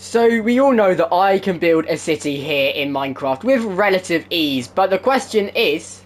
So we all know that I can build a city here in Minecraft with relative ease, but the question is,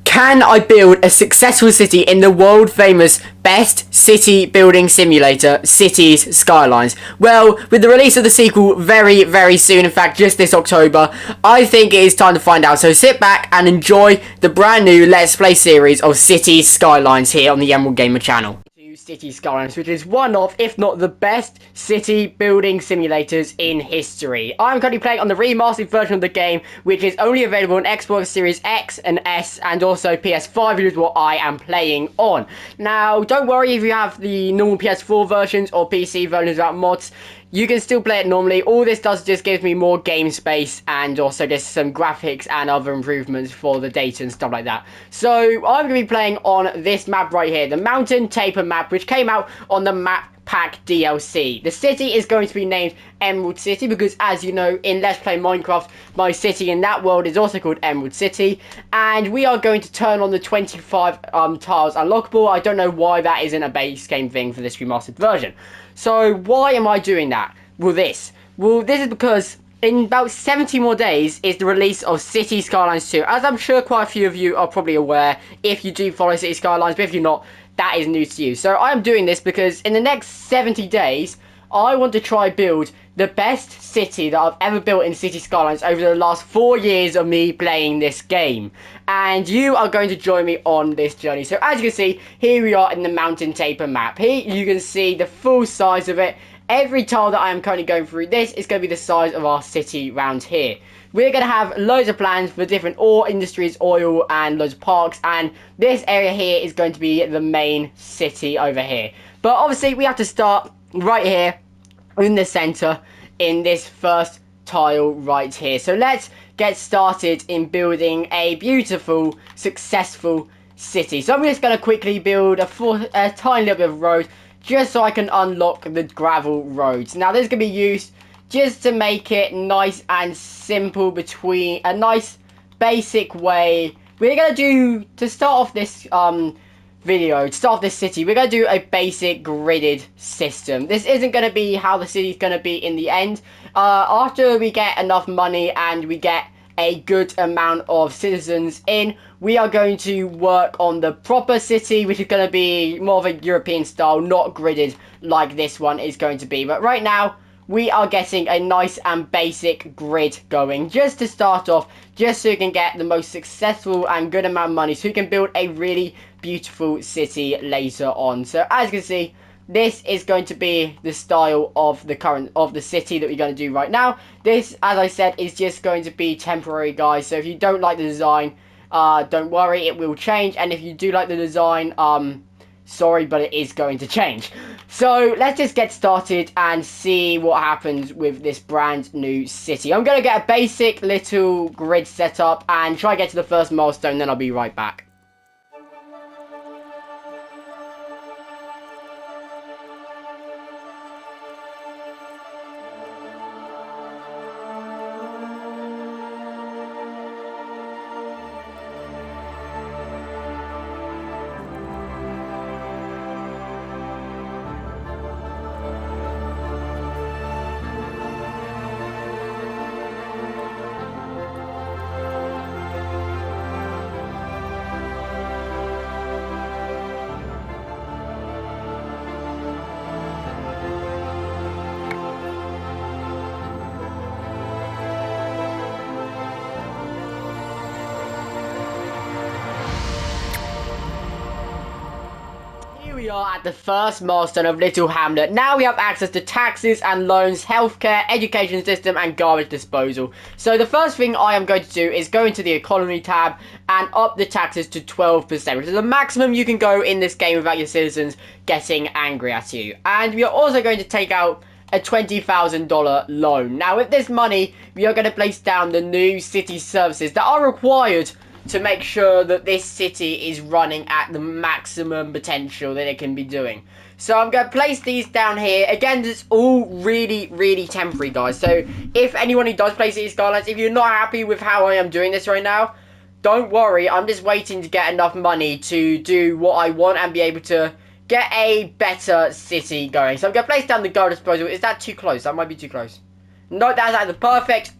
can I build a successful city in the world famous best city building simulator, Cities Skylines? Well, with the release of the sequel very, very soon, in fact just this October, I think it is time to find out. So sit back and enjoy the brand new Let's Play series of Cities Skylines here on the Emerald Gamer channel. Cities Skylines, which is one of, if not the best, city building simulators in history. I'm currently playing on the remastered version of the game, which is only available on Xbox Series X and S, and also PS5, which is what I am playing on. Now, don't worry if you have the normal PS4 versions or PC versions without mods. You can still play it normally. All this does just gives me more game space and also just some graphics and other improvements for the data and stuff like that. So I'm going to be playing on this map right here, the Mountain Taper map, which came out on the map pack DLC. The city is going to be named Emerald City because, as you know, in Let's Play Minecraft, my city in that world is also called Emerald City, and we are going to turn on the 25 tiles unlockable. I don't know why that isn't a base game thing for this remastered version. So why am I doing that? Well, this is because in about 70 more days is the release of Cities Skylines 2. As I'm sure quite a few of you are probably aware, if you do follow Cities Skylines, but if you're not, that is news to you. So I am doing this because in the next 70 days, I want to try build the best city that I've ever built in Cities Skylines over the last 4 years of me playing this game. And you are going to join me on this journey. So as you can see, here we are in the Mountain Taper map. Here you can see the full size of it. Every tile that I am currently going through this is going to be the size of our city round here. We're going to have loads of plans for different ore industries, oil, and loads of parks. And this area here is going to be the main city over here. But obviously, we have to start right here in the center in this first tile right here. So let's get started in building a beautiful, successful city. So I'm just going to quickly build a tiny little bit of road just so I can unlock the gravel roads. Now this is going to be used just to make it nice and simple, between a nice basic way. We're going to do, to start off this video, to start off this city, we're going to do a basic gridded system. This isn't going to be how the city's going to be in the end. After we get enough money and we get a good amount of citizens in, we are going to work on the proper city, which is going to be more of a European style, not gridded like this one is going to be. But right now, we are getting a nice and basic grid going, just to start off, just so you can get the most successful and good amount of money, so you can build a really beautiful city later on. So as you can see, this is going to be the style of the city that we're going to do right now. This, as I said, is just going to be temporary, guys. So if you don't like the design, don't worry, it will change. And if you do like the design, sorry, but it is going to change. So let's just get started and see what happens with this brand new city. I'm going to get a basic little grid set up and try to get to the first milestone, then I'll be right back. We are at the first milestone of Little Hamlet. Now we have access to taxes and loans, healthcare, education system, and garbage disposal. So the first thing I am going to do is go into the economy tab and up the taxes to 12%, which is the maximum you can go in this game without your citizens getting angry at you. And we are also going to take out a $20,000 loan. Now with this money, we are going to place down the new city services that are required to make sure that this city is running at the maximum potential that it can be doing. So I'm going to place these down here. Again, it's all really, really temporary, guys. So if anyone who does play Cities Skylines, if you're not happy with how I am doing this right now, don't worry. I'm just waiting to get enough money to do what I want and be able to get a better city going. So I'm going to place down the gold disposal. Is that too close? That might be too close. No, that's at the perfect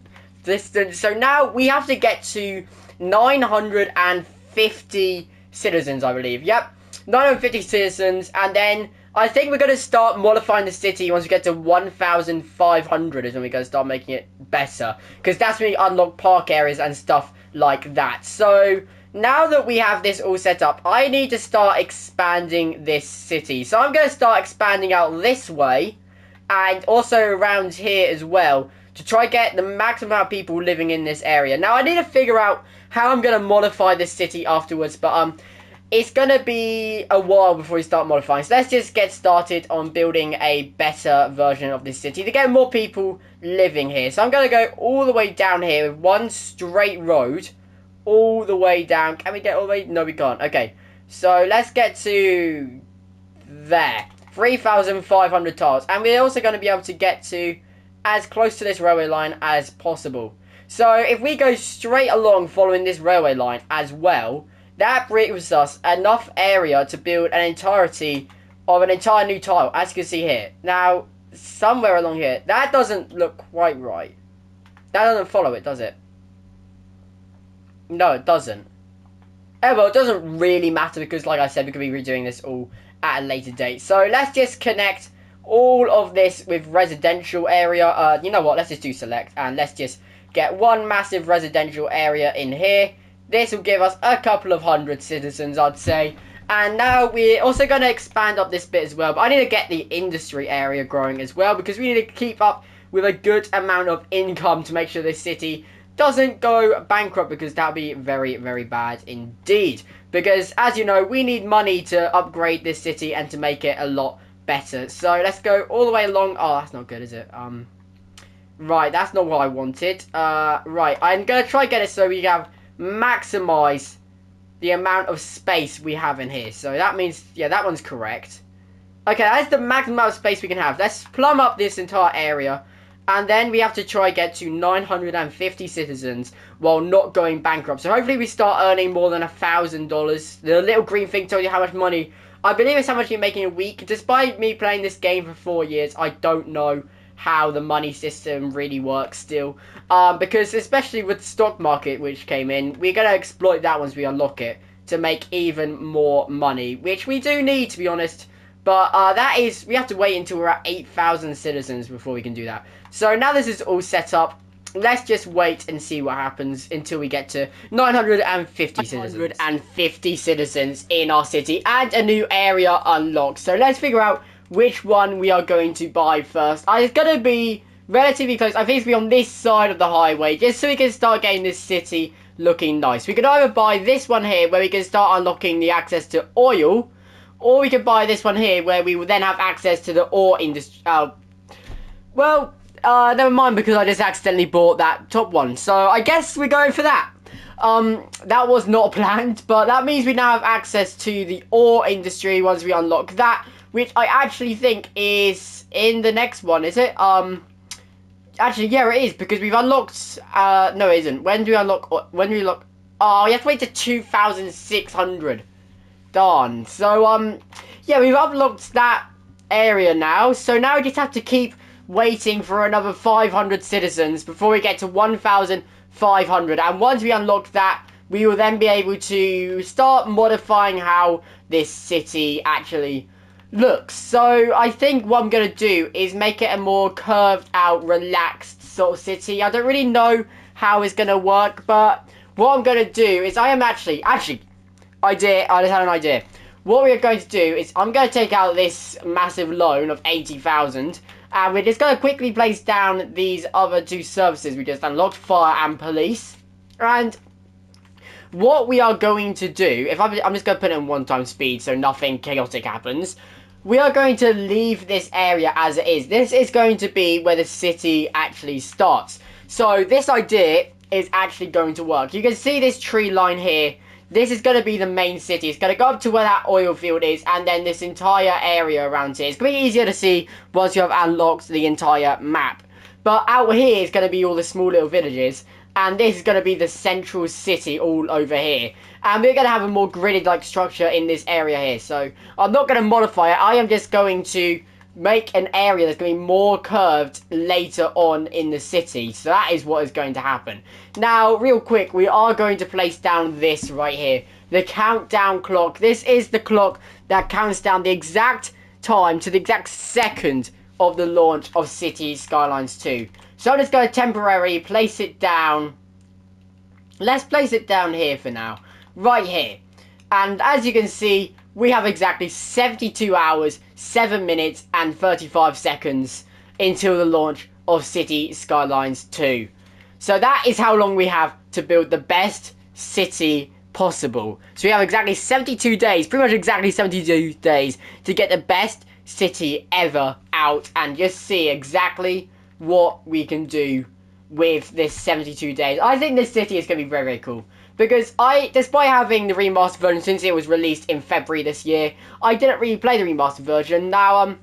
distance. So now we have to get to 950 citizens, I believe. Yep, 950 citizens. And then I think we're going to start modifying the city once we get to 1,500 is when we're going to start making it better. Because that's when we unlock park areas and stuff like that. So now that we have this all set up, I need to start expanding this city. So I'm going to start expanding out this way and also around here as well to try get the maximum amount of people living in this area. Now I need to figure out how I'm going to modify this city afterwards, but it's going to be a while before we start modifying. So let's just get started on building a better version of this city to get more people living here. So I'm going to go all the way down here with one straight road all the way down. Can we get all the way? No, we can't. Okay, so let's get to there. 3,500 tiles. And we're also going to be able to get to as close to this railway line as possible. So if we go straight along following this railway line as well, that brings us enough area to build an entirety of an entire new tile, as you can see here. Now, somewhere along here, that doesn't look quite right. That doesn't follow it, does it? No, it doesn't. Oh, well, it doesn't really matter because, like I said, we could be redoing this all at a later date. So let's just connect all of this with residential area. You know what? Let's just do select and let's just get one massive residential area in here. This will give us a couple of hundred citizens, I'd say. And now we're also going to expand up this bit as well. But I need to get the industry area growing as well because we need to keep up with a good amount of income to make sure this city doesn't go bankrupt, because that would be very, very bad indeed. Because, as you know, we need money to upgrade this city and to make it a lot better. So, let's go all the way along. Oh, that's not good, is it? Right, that's not what I wanted. Right, I'm going to try get it so we have maximize the amount of space we have in here. So, that means, yeah, that one's correct. Okay, that's the maximum amount of space we can have. Let's plumb up this entire area. And then we have to try get to 950 citizens while not going bankrupt. So hopefully we start earning more than $1,000. The little green thing tells you how much money. I believe it's how much you're making a week. Despite me playing this game for 4 years, I don't know how the money system really works still. Because especially with the stock market which came in, we're going to exploit that once we unlock it to make even more money. Which we do need, to be honest. But that is, we have to wait until we're at 8,000 citizens before we can do that. So now this is all set up. Let's just wait and see what happens until we get to 950 citizens. 950 citizens in our city and a new area unlocked. So let's figure out which one we are going to buy first. It's going to be relatively close. I think it's going to be on this side of the highway, just so we can start getting this city looking nice. We could either buy this one here, where we can start unlocking the access to oil, or we could buy this one here, where we would then have access to the ore industry. Never mind, because I just accidentally bought that top one. So I guess we're going for that. That was not planned, but that means we now have access to the ore industry once we unlock that, which I actually think is in the next one, is it? Actually, yeah, it is, because we've unlocked, no, it isn't. When do we unlock, oh, you have to wait to 2,600. Darn. So, yeah, we've unlocked that area now. So now we just have to keep waiting for another 500 citizens before we get to 1,500. And once we unlock that, we will then be able to start modifying how this city actually looks. So I think what I'm going to do is make it a more curved out, relaxed sort of city. I don't really know how it's going to work, but what I'm going to do is I just had an idea. What we're going to do is I'm going to take out this massive loan of 80,000, and we're just going to quickly place down these other two services we just unlocked, fire and police. And what we are going to do, if I'm just going to put it in 1x speed so nothing chaotic happens, we are going to leave this area as it is. This is going to be where the city actually starts. So this idea is actually going to work. You can see this tree line here. This is going to be the main city. It's going to go up to where that oil field is, and then this entire area around here. It's going to be easier to see once you have unlocked the entire map. But out here is going to be all the small little villages. And this is going to be the central city all over here. And we're going to have a more gridded-like structure in this area here. So I'm not going to modify it. I am just going to make an area that's going to be more curved later on in the city. So that is what is going to happen. Now, real quick, we are going to place down this right here. The countdown clock. This is the clock that counts down the exact time to the exact second of the launch of Cities Skylines 2. So I'm just going to temporarily place it down. Let's place it down here for now. Right here. And as you can see, we have exactly 72 hours, 7 minutes, and 35 seconds until the launch of Cities Skylines 2. So that is how long we have to build the best city possible. So we have exactly 72 days, pretty much exactly 72 days, to get the best city ever out and just see exactly what we can do with this 72 days. I think this city is going to be very, very cool. Because despite having the remastered version since it was released in February this year, I didn't really play the remastered version. Now,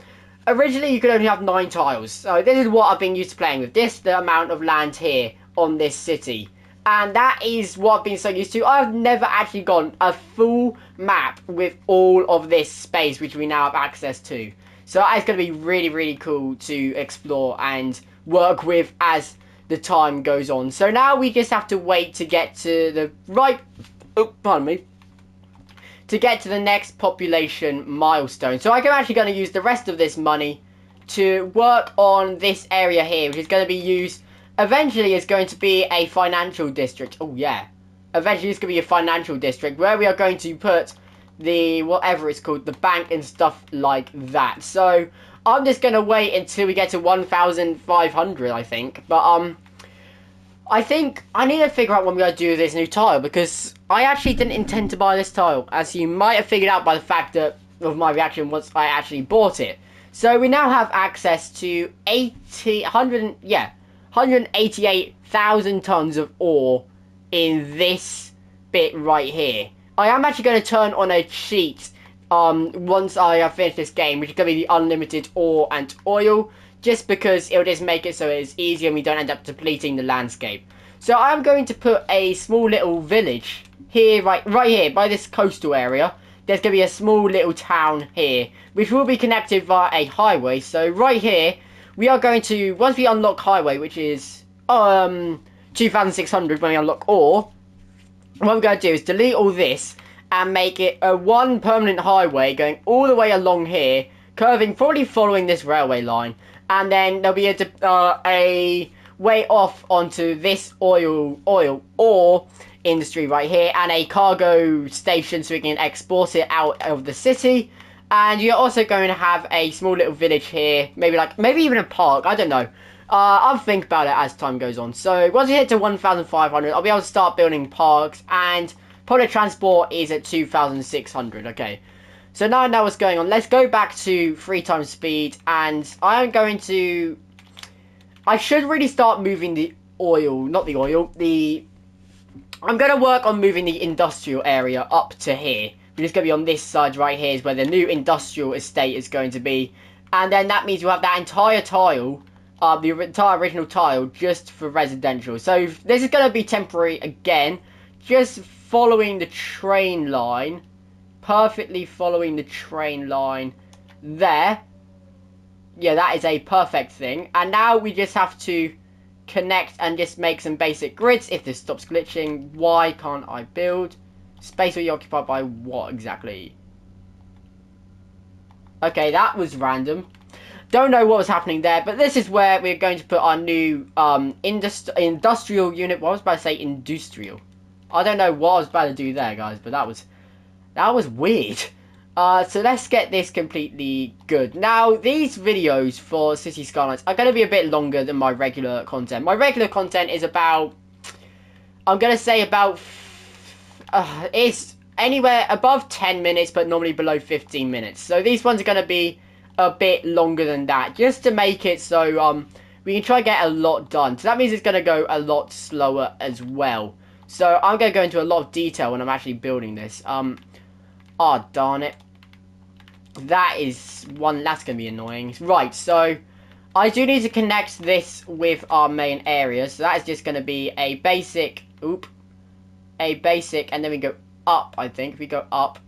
originally you could only have 9 tiles. So this is what I've been used to playing with. This, the amount of land here on this city. And that is what I've been so used to. I've never actually gone a full map with all of this space, which we now have access to. So that is going to be really, really cool to explore and work with as the time goes on. So now we just have to wait to get to the to get to the next population milestone. So I'm actually going to use the rest of this money to work on this area here, which is going to be used eventually. Is going to be a financial district. Oh yeah, eventually it's going to be a financial district where we are going to put the whatever it's called, the bank and stuff like that. So I'm just going to wait until we get to 1,500, I think. But, I think I need to figure out when we're going to do this new tile. Because I actually didn't intend to buy this tile. As you might have figured out by the fact that of my reaction once I actually bought it. So we now have access to 188,000 tons of ore in this bit right here. I am actually going to turn on a cheat once I have finished this game, which is going to be the unlimited ore and oil, just because it'll just make it so it's easier and we don't end up depleting the landscape. So I'm going to put a small little village here, right here, by this coastal area. There's going to be a small little town here, which will be connected via a highway. So right here, we are going to, once we unlock highway, which is 2,600 when we unlock ore, what we're going to do is delete all this and make it a one permanent highway going all the way along here, curving, probably following this railway line. And then there'll be a way off onto this ore industry right here, and a cargo station so we can export it out of the city. And you're also going to have a small little village here, maybe even a park, I don't know. I'll think about it as time goes on. So once we hit to 1,500, I'll be able to start building parks, and public transport is at 2,600. Okay, so now I know what's going on. Let's go back to 3 times speed, and I should really start moving I'm going to work on moving the industrial area up to here. Which is going to be on this side right here, is where the new industrial estate is going to be. And then that means we'll have that entire tile, the entire original tile, just for residential. So this is going to be temporary again, just following the train line, perfectly following the train line there. Yeah, that is a perfect thing. And now we just have to connect and just make some basic grids. If this stops glitching, why can't I build? Space will be occupied by what exactly? Okay, that was random. Don't know what was happening there, but this is where we're going to put our new industrial unit. What I was about to say, industrial. I don't know what I was about to do there, guys, but that was weird. So let's get this completely good. Now, these videos for Cities Skylines are going to be a bit longer than my regular content. My regular content is about, I'm going to say about, it's anywhere above 10 minutes, but normally below 15 minutes. So these ones are going to be a bit longer than that, just to make it so we can try and get a lot done. So that means it's going to go a lot slower as well. So I'm going to go into a lot of detail when I'm actually building this. Oh, darn it. That's going to be annoying. Right, so I do need to connect this with our main area. So that is just going to be a basic, a basic, and then we go up, I think. We go up,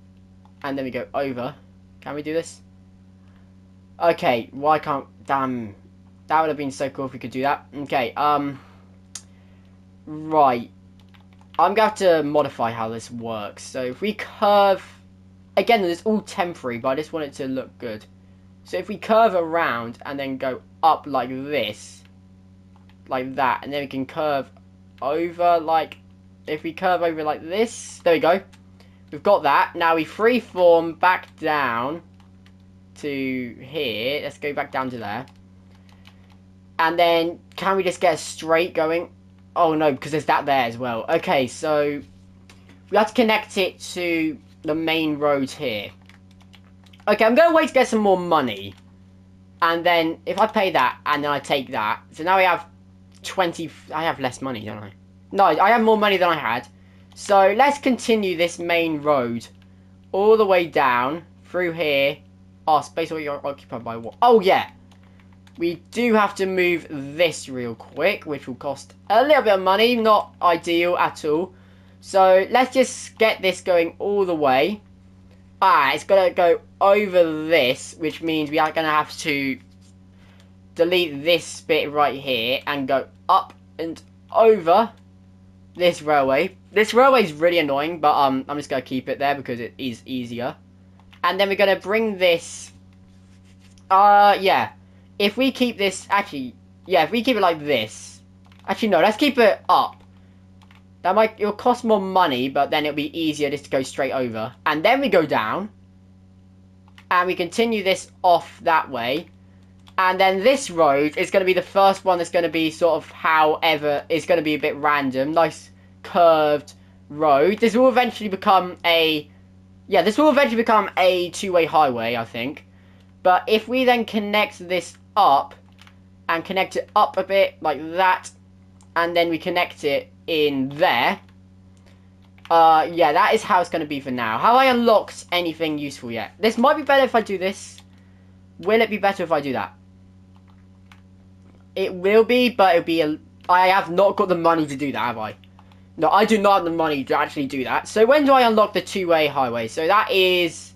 and then we go over. Can we do this? Okay, why can't, damn. That would have been so cool if we could do that. Okay, right. I'm going to have to modify how this works. So if we curve, again, it's all temporary, but I just want it to look good. So if we curve around and then go up like this, like that, and then we can curve over like, if we curve over like this, there we go. We've got that. Now we freeform back down to here. Let's go back down to there. And then, can we just get a straight going? Oh no, because there's that there as well. Okay, so we have to connect it to the main road here. Okay, I'm going to wait to get some more money. And then, if I pay that, and then I take that. So now I have 20... I have less money, don't I? No, I have more money than I had. So, let's continue this main road. All the way down, through here. Oh, space will be occupied by what? Oh, yeah. We do have to move this real quick, which will cost a little bit of money. Not ideal at all. So, let's just get this going all the way. It's going to go over this, which means we are going to have to delete this bit right here and go up and over this railway. This railway is really annoying, but I'm just going to keep it there because it is easier. And then we're going to bring this... yeah. If we keep this... Actually, yeah, if we keep it like this... Actually, no, let's keep it up. It'll cost more money, but then it'll be easier just to go straight over. And then we go down. And we continue this off that way. And then this road is going to be the first one that's going to be sort of however... It's going to be a bit random. Nice curved road. This will eventually become a... Yeah, this will eventually become a two-way highway, I think. But if we then connect this up... And connect it up a bit, like that. And then we connect it in there. Yeah, that is how it's going to be for now. Have I unlocked anything useful yet? This might be better if I do this. Will it be better if I do that? It will be, but it'll be I have not got the money to do that, have I? No, I do not have the money to actually do that. So when do I unlock the two-way highway? So that is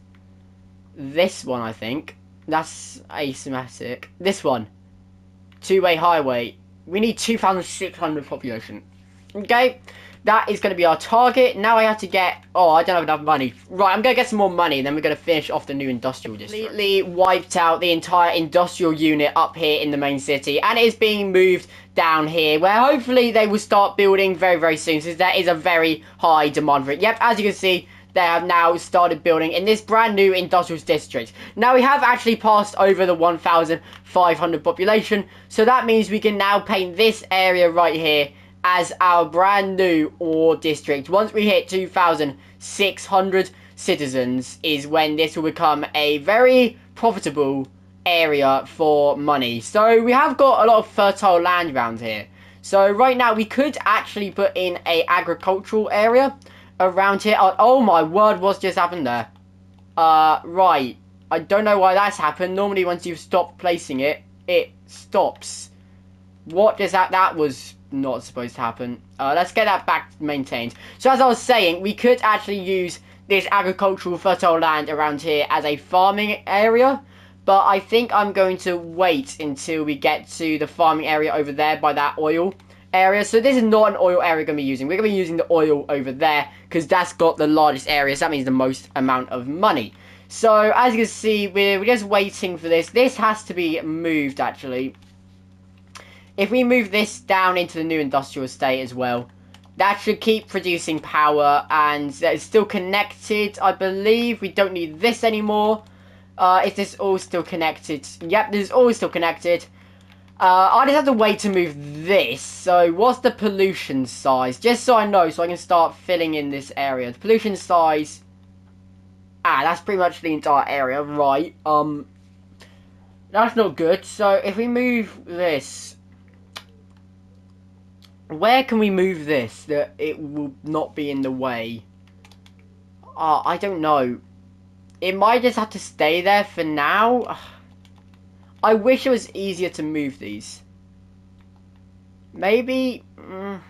this one, I think. That's asymmetric. This one. Two-way highway. We need 2,600 population. Okay, that is going to be our target. Now I have to get... Oh, I don't have enough money. Right, I'm going to get some more money, and then we're going to finish off the new industrial district. Completely wiped out the entire industrial unit up here in the main city, and it is being moved down here, where hopefully they will start building very, very soon, since there is a very high demand for it. Yep, as you can see, they have now started building in this brand new industrial district. Now we have actually passed over the 1,500 population, so that means we can now paint this area right here as our brand new ore district. Once we hit 2,600 citizens is when this will become a very profitable area for money. So we have got a lot of fertile land around here. So right now we could actually put in a agricultural area around here. Oh my word, what's just happened there? Right. I don't know why that's happened. Normally once you've stopped placing it, it stops. What does that was not supposed to happen. Let's get that back maintained. So as I was saying, we could actually use this agricultural fertile land around here as a farming area. But I think I'm going to wait until we get to the farming area over there by that oil area. So this is not an oil area we're going to be using. We're going to be using the oil over there because that's got the largest area. So that means the most amount of money. So as you can see, we're just waiting for this. This has to be moved actually. If we move this down into the new industrial estate as well, that should keep producing power, and it's still connected, I believe. We don't need this anymore. Is this all still connected? Yep, this is all still connected. I just have to wait to move this. So, what's the pollution size? Just so I know, so I can start filling in this area. The pollution size... that's pretty much the entire area, right. That's not good. So, if we move this... Where can we move this that it will not be in the way? I don't know. It might just have to stay there for now. I wish it was easier to move these. Maybe... if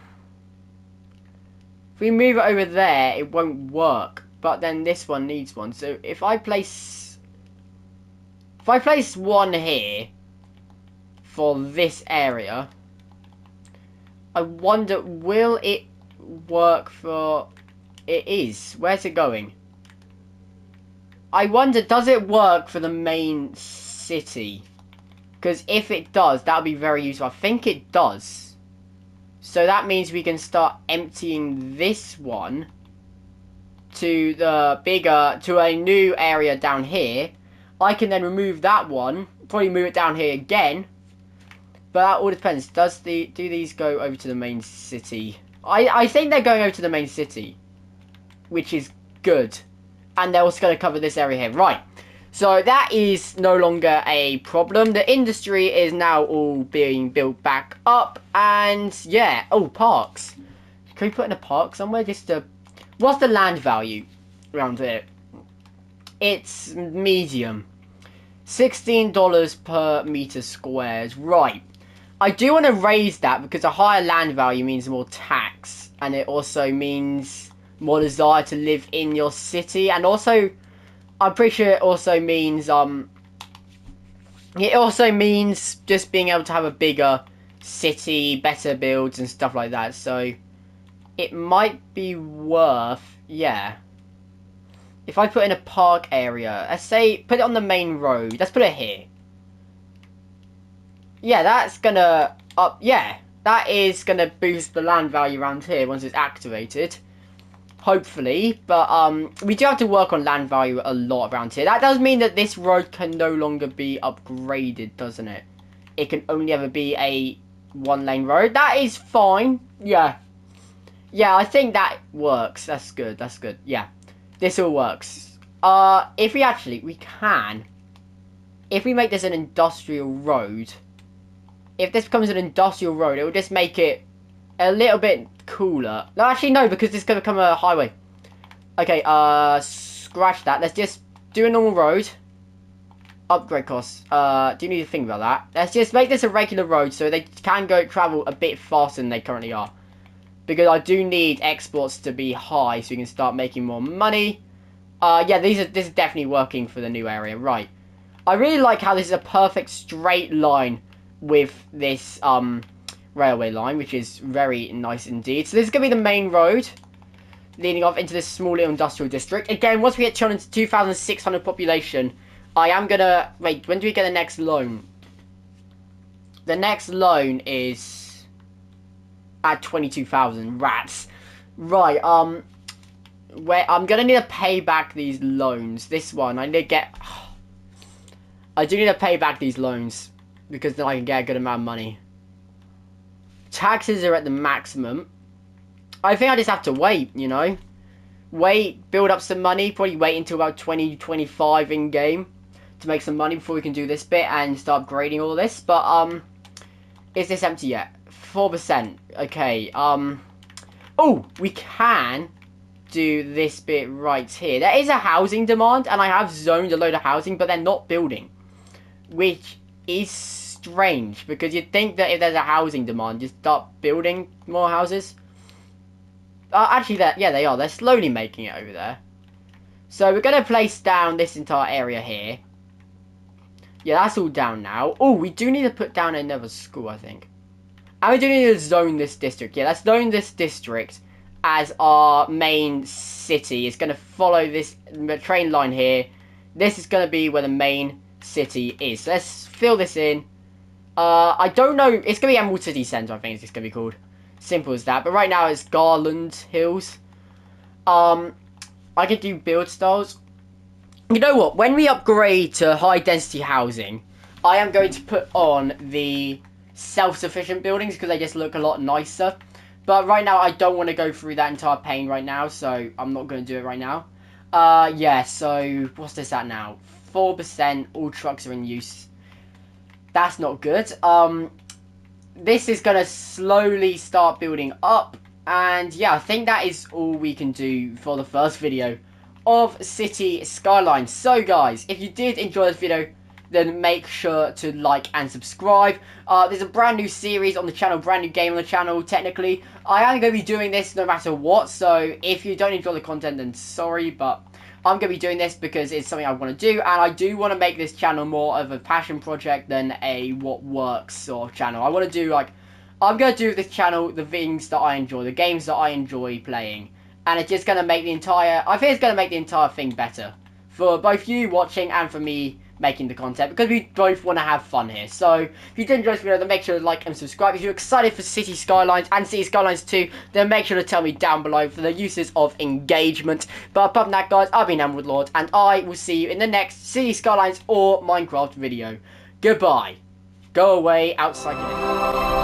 we move it over there, it won't work. But then this one needs one. So if I place... if I place one here for this area, I wonder, will it work for... It is. Where's it going? I wonder, does it work for the main city? Because if it does, that would be very useful. I think it does. So that means we can start emptying this one to the bigger, to a new area down here. I can then remove that one, probably move it down here again. But that all depends. Do these go over to the main city? I think they're going over to the main city, which is good. And they're also going to cover this area here. Right. So that is no longer a problem. The industry is now all being built back up. And yeah. Oh, parks. Can we put in a park somewhere just to... What's the land value around here? It's medium. $16 per meter squares. Right. I do want to raise that because a higher land value means more tax. And it also means more desire to live in your city. And also, I'm pretty sure it also means just being able to have a bigger city, better builds and stuff like that. So it might be worth, yeah. If I put in a park area, let's say put it on the main road. Let's put it here. Yeah, that's gonna that is gonna boost the land value around here once it's activated. Hopefully, but we do have to work on land value a lot around here. That does mean that this road can no longer be upgraded, doesn't it? It can only ever be a one-lane road. That is fine. Yeah. Yeah, I think that works. That's good. That's good. Yeah. This all works. If we can. If we make this an industrial road. If this becomes an industrial road, it will just make it a little bit cooler. No, actually, no, because this is going to become a highway. Okay, scratch that. Let's just do a normal road. Upgrade costs. Do you need to think about that? Let's just make this a regular road so they can travel a bit faster than they currently are. Because I do need exports to be high so we can start making more money. Yeah, this is definitely working for the new area. Right. I really like how this is a perfect straight line with this railway line, which is very nice indeed. So this is going to be the main road leading off into this small little industrial district. Again, once we get 2,600 population, I am going to... Wait, when do we get the next loan? The next loan is at 22,000 rats. Right, where I'm going to need to pay back these loans. This one, I need to get... I do need to pay back these loans because then I can get a good amount of money. Taxes are at the maximum. I think I just have to wait, you know. Wait, build up some money. Probably wait until about 2025 in game to make some money before we can do this bit and start upgrading all this. But is this empty yet? 4%. Okay. Oh, we can do this bit right here. There is a housing demand, and I have zoned a load of housing, but they're not building, which is strange because you'd think that if there's a housing demand, just start building more houses. Actually, yeah, they are. They're slowly making it over there. So we're going to place down this entire area here. Yeah, that's all down now. Oh, we do need to put down another school, I think. And we do need to zone this district. Yeah, let's zone this district as our main city. It's going to follow this train line here. This is going to be where the main city is. So let's fill this in. I don't know. It's going to be Emerald City Centre, I think it's just going to be called. Simple as that. But right now it's Garland Hills. I could do build styles. You know what? When we upgrade to high density housing, I am going to put on the self-sufficient buildings because they just look a lot nicer. But right now I don't want to go through that entire pain right now, so I'm not going to do it right now. Yeah, so what's this at now? 4%, all trucks are in use. That's not good. This is going to slowly start building up. And yeah, I think that is all we can do for the first video of City Skylines. So guys, if you did enjoy this video, then make sure to like and subscribe. There's a brand new series on the channel, brand new game on the channel, technically. I am going to be doing this no matter what, so if you don't enjoy the content, then sorry, but I'm going to be doing this because it's something I want to do, and I do want to make this channel more of a passion project than a what works sort of channel. I want to do, like, I'm going to do with this channel the things that I enjoy, the games that I enjoy playing, and it's just going to make the entire, I think it's going to make the entire thing better. For both you watching and for me making the content, because we both want to have fun here. So, if you did enjoy this video, then make sure to like and subscribe. If you're excited for Cities Skylines and Cities Skylines 2, then make sure to tell me down below for the uses of engagement. But apart from that, guys, I've been Woodlord, and I will see you in the next Cities Skylines or Minecraft video. Goodbye. Go away outside your